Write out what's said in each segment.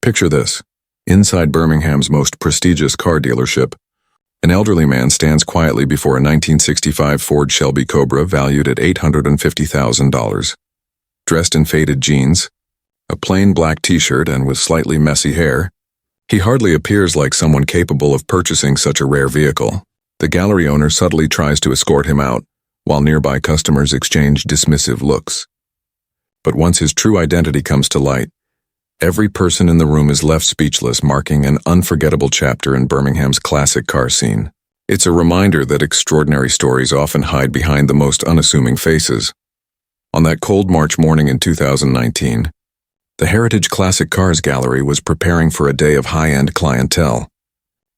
Picture this. Inside Birmingham's most prestigious car dealership, an elderly man stands quietly before a 1965 Ford Shelby Cobra valued at $850,000. Dressed in faded jeans, a plain black t-shirt, and with slightly messy hair, he hardly appears like someone capable of purchasing such a rare vehicle. The gallery owner subtly tries to escort him out, while nearby customers exchange dismissive looks. But once his true identity comes to light, every person in the room is left speechless, marking an unforgettable chapter in Birmingham's classic car scene. It's a reminder that extraordinary stories often hide behind the most unassuming faces. On that cold March morning in 2019, the Heritage Classic Cars Gallery was preparing for a day of high-end clientele.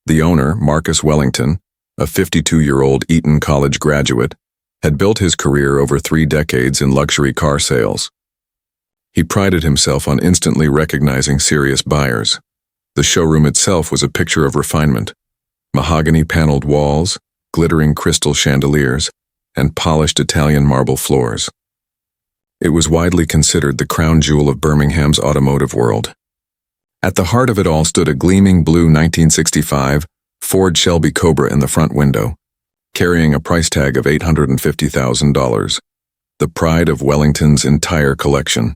The owner, Marcus Wellington, a 52-year-old Eton College graduate, had built his career over 3 decades in luxury car sales. He prided himself on instantly recognizing serious buyers. The showroom itself was a picture of refinement. Mahogany-paneled walls, glittering crystal chandeliers, and polished Italian marble floors. It was widely considered the crown jewel of Birmingham's automotive world. At the heart of it all stood a gleaming blue 1965 Ford Shelby Cobra in the front window, carrying a price tag of $850,000, the pride of Wellington's entire collection.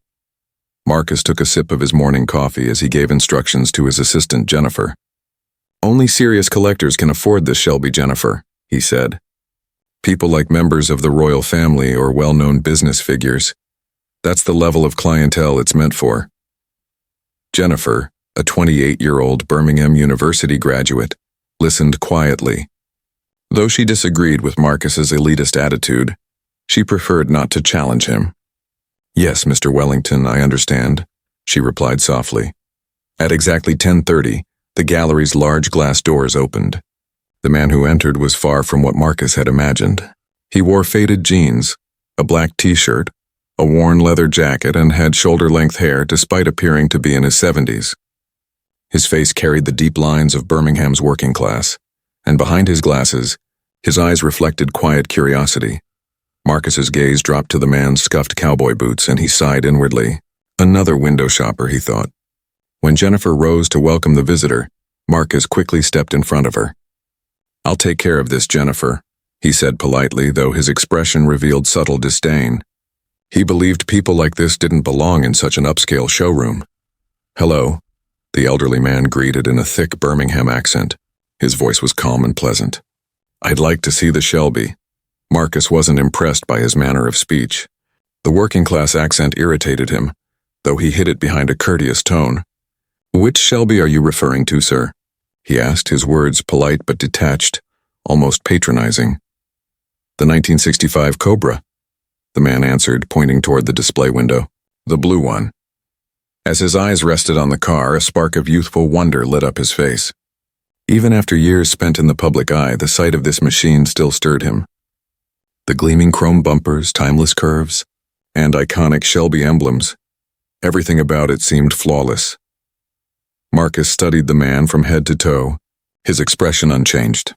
Marcus took a sip of his morning coffee as he gave instructions to his assistant Jennifer. "Only serious collectors can afford this Shelby, Jennifer," he said. "People like members of the royal family or well-known business figures. That's the level of clientele it's meant for." Jennifer, a 28-year-old Birmingham University graduate, listened quietly. Though she disagreed with Marcus's elitist attitude, she preferred not to challenge him. "Yes, Mr. Wellington, I understand," she replied softly. At exactly 10:30, the gallery's large glass doors opened. The man who entered was far from what Marcus had imagined. He wore faded jeans, a black t-shirt, a worn leather jacket, and had shoulder-length hair despite appearing to be in his 70s. His face carried the deep lines of Birmingham's working class, and behind his glasses, his eyes reflected quiet curiosity. Marcus's gaze dropped to the man's scuffed cowboy boots, and he sighed inwardly. Another window shopper, he thought. When Jennifer rose to welcome the visitor, Marcus quickly stepped in front of her. "I'll take care of this, Jennifer," he said politely, though his expression revealed subtle disdain. He believed people like this didn't belong in such an upscale showroom. "Hello," the elderly man greeted in a thick Birmingham accent. His voice was calm and pleasant. "I'd like to see the Shelby." Marcus wasn't impressed by his manner of speech. The working-class accent irritated him, though he hid it behind a courteous tone. "Which Shelby are you referring to, sir?" he asked, his words polite but detached, almost patronizing. "The 1965 Cobra," the man answered, pointing toward the display window. "The blue one." As his eyes rested on the car, a spark of youthful wonder lit up his face. Even after years spent in the public eye, the sight of this machine still stirred him. The gleaming chrome bumpers, timeless curves, and iconic Shelby emblems. Everything about it seemed flawless. Marcus studied the man from head to toe, his expression unchanged.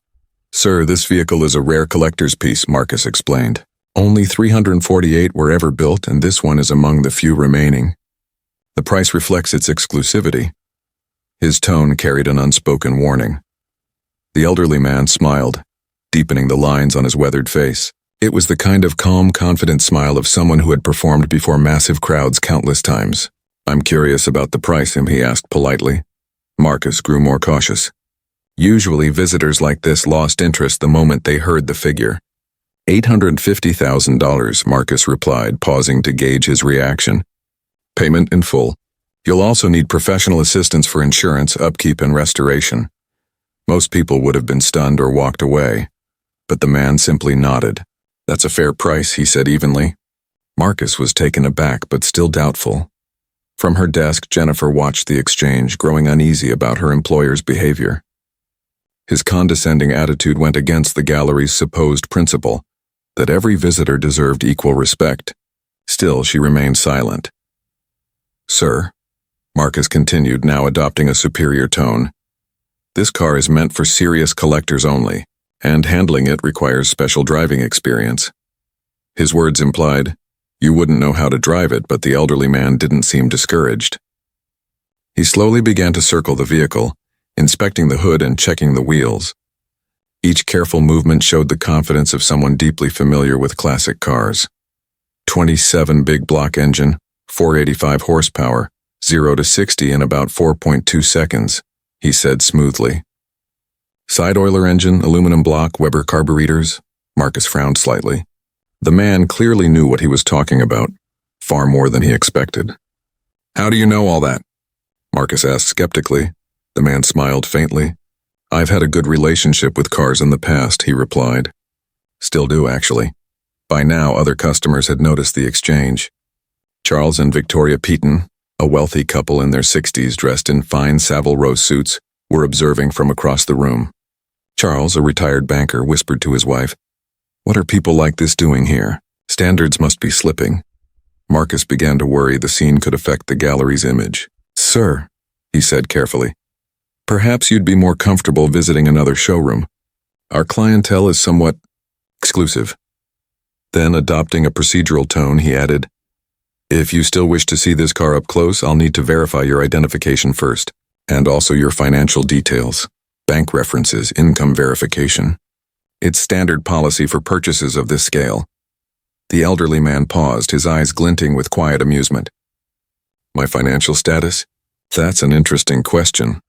"Sir, this vehicle is a rare collector's piece," Marcus explained. "Only 348 were ever built, and this one is among the few remaining. The price reflects its exclusivity." His tone carried an unspoken warning. The elderly man smiled, deepening the lines on his weathered face. It was the kind of calm, confident smile of someone who had performed before massive crowds countless times. "I'm curious about the price," he asked politely. Marcus grew more cautious. Usually visitors like this lost interest the moment they heard the figure. $850,000, Marcus replied, pausing to gauge his reaction. "Payment in full. You'll also need professional assistance for insurance, upkeep, and restoration." Most people would have been stunned or walked away, but the man simply nodded. "That's a fair price," he said evenly. Marcus was taken aback but still doubtful. From her desk, Jennifer watched the exchange, growing uneasy about her employer's behavior. His condescending attitude went against the gallery's supposed principle that every visitor deserved equal respect. Still, she remained silent. "Sir," Marcus continued, now adopting a superior tone, "this car is meant for serious collectors only, and handling it requires special driving experience." His words implied, "You wouldn't know how to drive it," but the elderly man didn't seem discouraged. He slowly began to circle the vehicle, inspecting the hood and checking the wheels. Each careful movement showed the confidence of someone deeply familiar with classic cars. 27 big block engine, 485 horsepower, 0 to 60 in about 4.2 seconds, he said smoothly. Side oiler engine, aluminum block, Weber carburetors. Marcus frowned slightly. The man clearly knew what he was talking about, far more than he expected. How do you know all that? Marcus asked skeptically. The man smiled faintly. I've had a good relationship with cars in the past, he replied. Still do, actually. By now, other customers had noticed the exchange. Charles and Victoria Peaton, a wealthy couple in their 60s dressed in fine Savile Row suits, were observing from across the room. Charles, a retired banker, whispered to his wife, "What are people like this doing here? Standards must be slipping." Marcus began to worry the scene could affect the gallery's image. "Sir," he said carefully, "perhaps you'd be more comfortable visiting another showroom. Our clientele is somewhat exclusive." Then, adopting a procedural tone, he added, "If you still wish to see this car up close, I'll need to verify your identification first, and also your financial details, bank references, income verification. It's standard policy for purchases of this scale." The elderly man paused, his eyes glinting with quiet amusement. "My financial status? That's an interesting question,"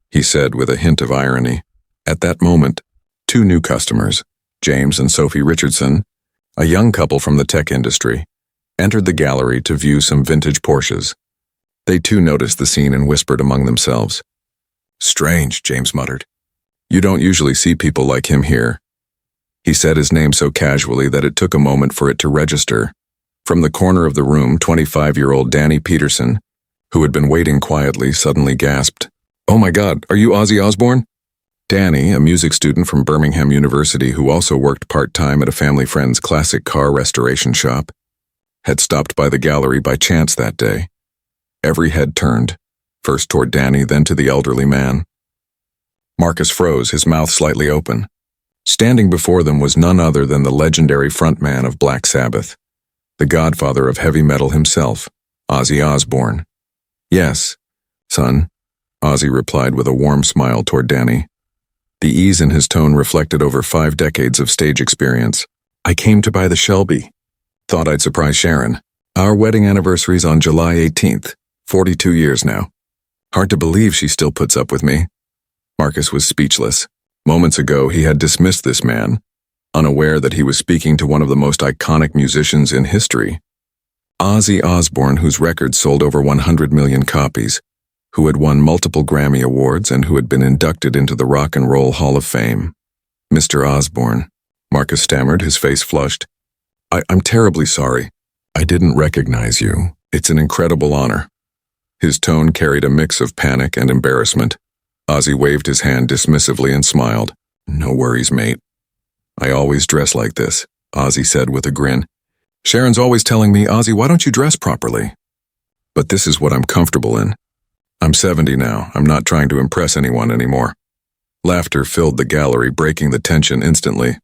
he said with a hint of irony. At that moment, two new customers, James and Sophie Richardson, a young couple from the tech industry, entered the gallery to view some vintage Porsches. They too noticed the scene and whispered among themselves. "Strange," James muttered. "You don't usually see people like him here." He said his name so casually that it took a moment for it to register. From the corner of the room, 25-year-old Danny Peterson, who had been waiting quietly, suddenly gasped, "Oh my God, are you Ozzy Osbourne?" Danny, a music student from Birmingham University who also worked part-time at a family friend's classic car restoration shop, had stopped by the gallery by chance that day. Every head turned, first toward Danny, then to the elderly man. Marcus froze, his mouth slightly open. Standing before them was none other than the legendary frontman of Black Sabbath, the godfather of heavy metal himself, Ozzy Osbourne. "Yes, son," Ozzy replied with a warm smile toward Danny. The ease in his tone reflected over 5 decades of stage experience. "I came to buy the Shelby. Thought I'd surprise Sharon. Our wedding anniversary's on July 18th, 42 years now. Hard to believe she still puts up with me." Marcus was speechless. Moments ago, he had dismissed this man, unaware that he was speaking to one of the most iconic musicians in history. Ozzy Osbourne, whose records sold over 100 million copies, who had won multiple Grammy Awards and who had been inducted into the Rock and Roll Hall of Fame. "Mr. Osbourne," Marcus stammered, his face flushed. I'm terribly sorry. I didn't recognize you. It's an incredible honor." His tone carried a mix of panic and embarrassment. Ozzy waved his hand dismissively and smiled. "No worries, mate. I always dress like this," Ozzy said with a grin. "Sharon's always telling me, 'Ozzy, why don't you dress properly?' But this is what I'm comfortable in. I'm 70 now. I'm not trying to impress anyone anymore." Laughter filled the gallery, breaking the tension instantly.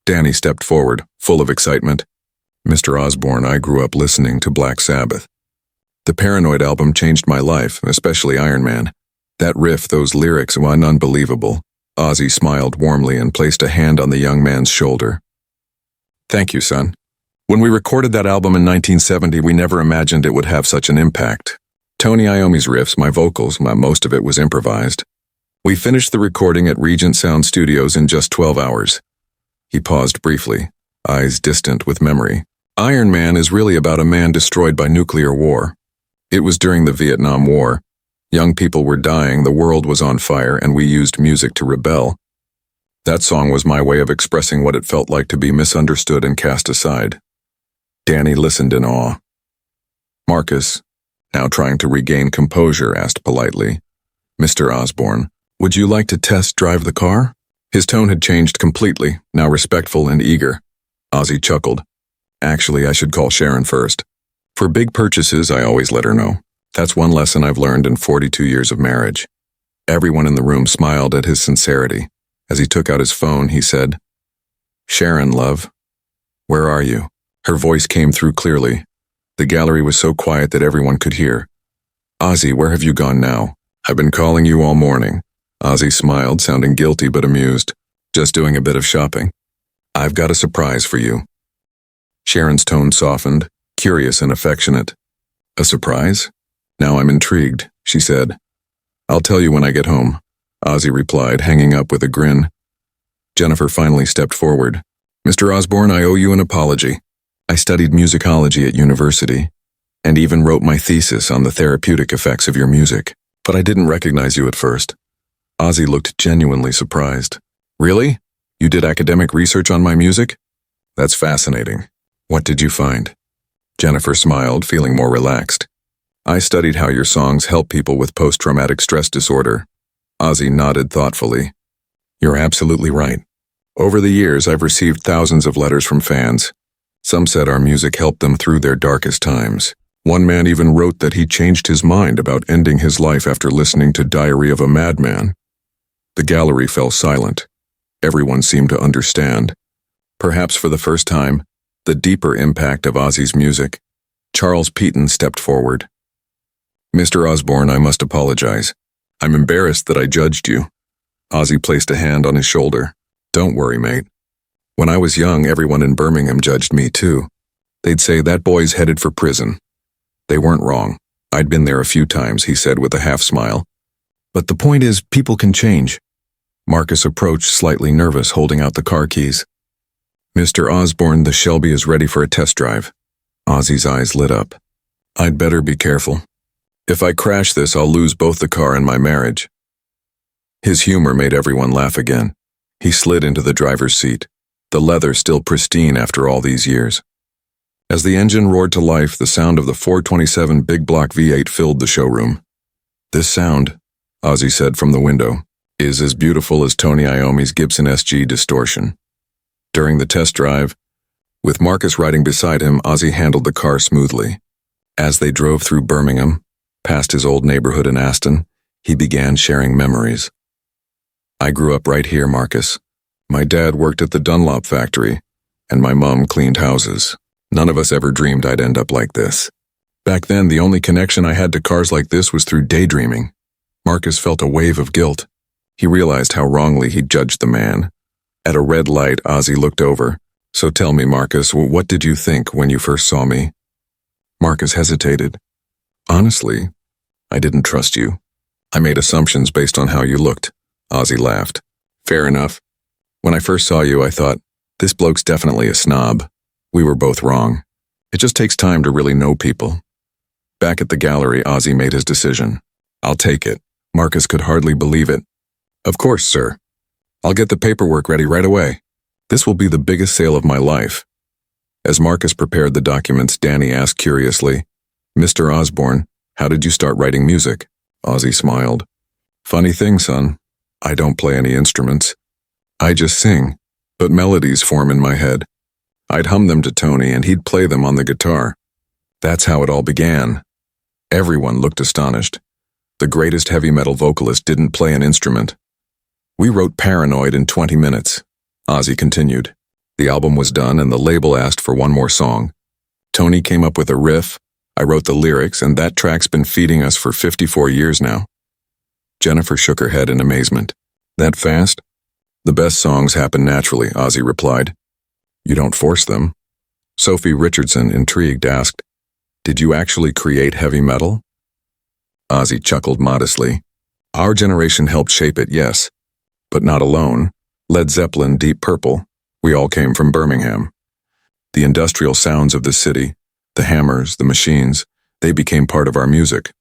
Danny stepped forward, full of excitement. "Mr. Osbourne, I grew up listening to Black Sabbath. The Paranoid album changed my life, especially Iron Man. That riff, those lyrics, were unbelievable." Ozzy smiled warmly and placed a hand on the young man's shoulder. "Thank you, son. When we recorded that album in 1970, we never imagined it would have such an impact. Tony Iommi's riffs, my vocals, most of it was improvised. We finished the recording at Regent Sound Studios in just 12 hours. He paused briefly, eyes distant with memory. "Iron Man is really about a man destroyed by nuclear war. It was during the Vietnam War. Young people were dying, the world was on fire, and we used music to rebel. That song was my way of expressing what it felt like to be misunderstood and cast aside." Danny listened in awe. Marcus, now trying to regain composure, asked politely, "Mr. Osbourne, would you like to test drive the car?" His tone had changed completely, now respectful and eager. Ozzy chuckled. "Actually, I should call Sharon first. For big purchases, I always let her know. That's one lesson I've learned in 42 years of marriage." Everyone in the room smiled at his sincerity. As he took out his phone, he said, "Sharon, love, where are you?" Her voice came through clearly. The gallery was so quiet that everyone could hear. Ozzy, where have you gone now? I've been calling you all morning. Ozzy smiled, sounding guilty but amused. Just doing a bit of shopping. I've got a surprise for you. Sharon's tone softened, curious and affectionate. A surprise? Now I'm intrigued, she said. I'll tell you when I get home, Ozzy replied, hanging up with a grin. Jennifer finally stepped forward. Mr. Osbourne, I owe you an apology. I studied musicology at university, and even wrote my thesis on the therapeutic effects of your music, but I didn't recognize you at first. Ozzy looked genuinely surprised. Really? You did academic research on my music? That's fascinating. What did you find? Jennifer smiled, feeling more relaxed. I studied how your songs help people with post-traumatic stress disorder. Ozzy nodded thoughtfully. You're absolutely right. Over the years, I've received thousands of letters from fans. Some said our music helped them through their darkest times. One man even wrote that he changed his mind about ending his life after listening to Diary of a Madman. The gallery fell silent. Everyone seemed to understand. Perhaps for the first time, the deeper impact of Ozzy's music. Charles Peaton stepped forward. Mr. Osbourne, I must apologize. I'm embarrassed that I judged you. Ozzy placed a hand on his shoulder. Don't worry, mate. When I was young, everyone in Birmingham judged me too. They'd say that boy's headed for prison. They weren't wrong. I'd been there a few times, he said with a half smile. But the point is, people can change. Marcus approached, slightly nervous, holding out the car keys. Mr. Osbourne, the Shelby is ready for a test drive. Ozzy's eyes lit up. I'd better be careful. If I crash this, I'll lose both the car and my marriage. His humor made everyone laugh again. He slid into the driver's seat, the leather still pristine after all these years. As the engine roared to life, the sound of the 427 big block V8 filled the showroom. This sound, Ozzy said from the window, is as beautiful as Tony Iommi's Gibson SG Distortion. During the test drive, with Marcus riding beside him, Ozzy handled the car smoothly. As they drove through Birmingham, past his old neighborhood in Aston, he began sharing memories. I grew up right here, Marcus. My dad worked at the Dunlop factory, and my mom cleaned houses. None of us ever dreamed I'd end up like this. Back then, the only connection I had to cars like this was through daydreaming. Marcus felt a wave of guilt. He realized how wrongly he'd judged the man. At a red light, Ozzy looked over. So tell me, Marcus, what did you think when you first saw me? Marcus hesitated. Honestly, I didn't trust you. I made assumptions based on how you looked. Ozzy laughed. Fair enough. When I first saw you, I thought, this bloke's definitely a snob. We were both wrong. It just takes time to really know people. Back at the gallery, Ozzy made his decision. I'll take it. Marcus could hardly believe it. Of course, sir. I'll get the paperwork ready right away. This will be the biggest sale of my life. As Marcus prepared the documents, Danny asked curiously, Mr. Osbourne, how did you start writing music? Ozzy smiled. Funny thing, son. I don't play any instruments. I just sing, but melodies form in my head. I'd hum them to Tony and he'd play them on the guitar. That's how it all began. Everyone looked astonished. The greatest heavy metal vocalist didn't play an instrument. We wrote Paranoid in 20 minutes. Ozzy continued. The album was done and the label asked for one more song. Tony came up with a riff, I wrote the lyrics, and that track's been feeding us for 54 years now. Jennifer shook her head in amazement. That fast? The best songs happen naturally, Ozzy replied. You don't force them. Sophie Richardson, intrigued, asked, Did you actually create heavy metal? Ozzy chuckled modestly. Our generation helped shape it, yes. But not alone. Led Zeppelin, Deep Purple. We all came from Birmingham. The industrial sounds of the city, the hammers, the machines, they became part of our music.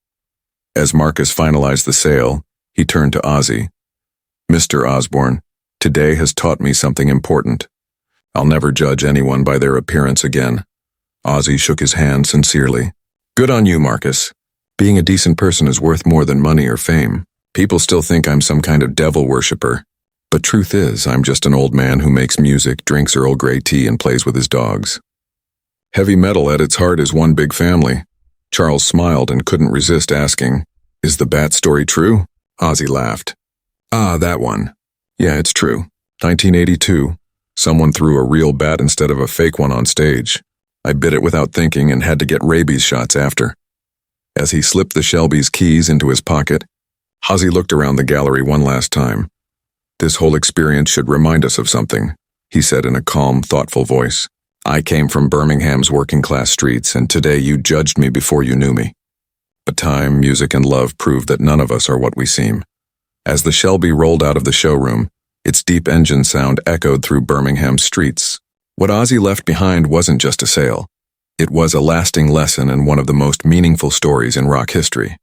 As Marcus finalized the sale, he turned to Ozzy. Mr. Osbourne, today has taught me something important. I'll never judge anyone by their appearance again. Ozzy shook his hand sincerely. Good on you, Marcus. Being a decent person is worth more than money or fame. People still think I'm some kind of devil worshiper. But truth is, I'm just an old man who makes music, drinks Earl Grey tea, and plays with his dogs. Heavy metal at its heart is one big family. Charles smiled and couldn't resist asking, Is the bat story true? Ozzy laughed. Ah, that one. Yeah, it's true. 1982. Someone threw a real bat instead of a fake one on stage. I bit it without thinking and had to get rabies shots after. As he slipped the Shelby's keys into his pocket, Ozzy looked around the gallery one last time. "This whole experience should remind us of something," he said in a calm, thoughtful voice. "I came from Birmingham's working-class streets, and today you judged me before you knew me. But time, music, and love prove that none of us are what we seem." As the Shelby rolled out of the showroom, its deep engine sound echoed through Birmingham's streets. What Ozzy left behind wasn't just a sale. It was a lasting lesson and one of the most meaningful stories in rock history.